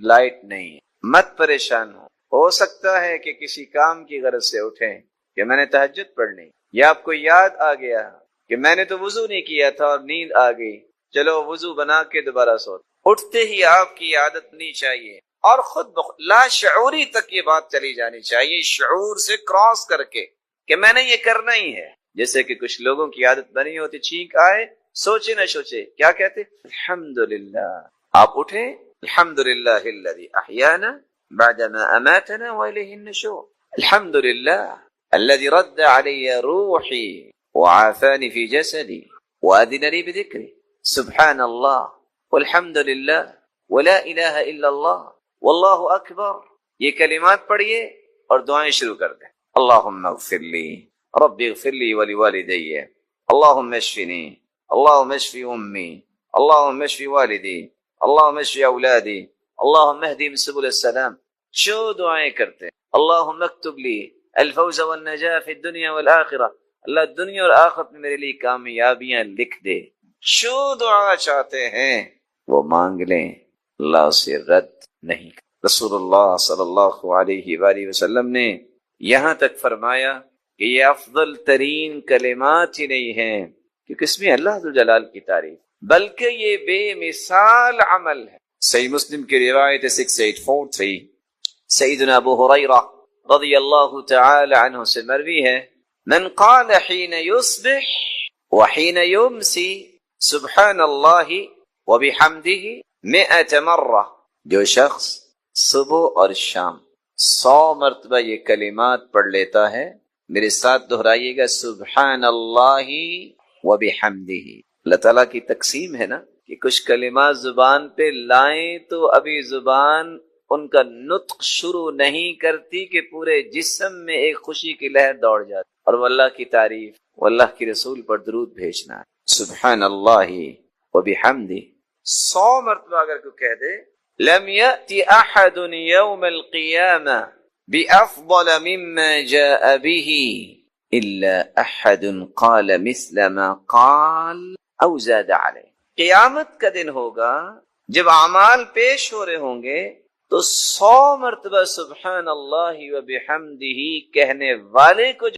[SPEAKER 2] لائٹ نہیں ہے، مت پریشان ہو سکتا ہے کہ کسی کام کی غرض سے اٹھیں کہ میں نے تہجد پڑھنی، یا آپ کو یاد آ گیا کہ میں نے تو وضو نہیں کیا تھا اور نیند آ گئی، چلو وضو بنا کے دوبارہ سو۔ اٹھتے ہی آپ کی عادت نہیں چاہیے، اور خود لا شعوری تک یہ بات چلی جانی چاہیے، شعور سے کراس کر کے کہ میں نے یہ کرنا ہی ہے۔ جیسے کہ کچھ لوگوں کی عادت بنی ہوتی، چھینک آئے سوچے نہ سوچے کیا کہتے، الحمدللہ۔ آپ اٹھیں، الحمدللہ الذی احیانا بعدما اماتنا والیہ النشور، الحمدللہ الذی رد علی روحی وعافانی فی جسدی وأذن لی بذکری، سبحان اللہ والحمدللہ ولا الہ الا اللہ واللہ اکبر۔ یہ کلمات پڑھیے اور دعائیں شروع کر دیں۔ اللہم اغفر لی، رب اغفر لی ولوالدی، اللہم اشفنی، اللہم اشفی امی، اللہم اشفی والدی، اللہم اشفی اولادی، اللہم اہدیم سبل السلام۔ جو دعائیں کرتے ہیں، اللہم اکتب لی الفوز والنجاة فی الدنیا والآخرہ، اللہ دنیا اور آخرت میں میرے لیے کامیابیاں لکھ دے۔ جو دعا چاہتے ہیں وہ مانگ لیں، اللہ اسے رد نہیں۔ رسول اللہ صلی اللہ علیہ وآلہ وسلم نے یہاں تک فرمایا کہ یہ افضل ترین کلمات ہی نہیں ہیں کیونکہ اس میں اللہ ذوالجلال کی تعریف، بلکہ یہ بے مثال عمل ہے۔ صحیح مسلم کی روایت 6843، سیدنا ابو ہریرہ رضی اللہ تعالی عنہ سے مروی ہے، من قال حین یصبح وحین یمسی سبحان اللہ وبحمدہ 100 مرہ، جو شخص صبح اور شام 100 مرتبہ یہ کلمات پڑھ لیتا ہے، میرے ساتھ دہرائیے گا، سبحان اللہ وبحمدہ۔ اللہ تعالیٰ کی تقسیم ہے نا کہ کچھ کلمات زبان پہ لائیں تو ابھی زبان ان کا نطق شروع نہیں کرتی کہ پورے جسم میں ایک خوشی کی لہر دوڑ جاتی، اور وہ اللہ کی تعریف، وہ اللہ کے رسول پر درود بھیجنا ہے۔ سبحان اللہ وبحمدہ 100 مرتبہ اگر کوئی کہہ دے، لم یأتی احد یوم القیامہ بأفضل مما جاء به الا احد قال مثل ما قال او زاد علیہ۔ قیامت کا دن ہوگا جب اعمال پیش ہو رہے ہوں گے تو 100 مرتبہ سبحان اللہ و بحمدہ کہنے والے کو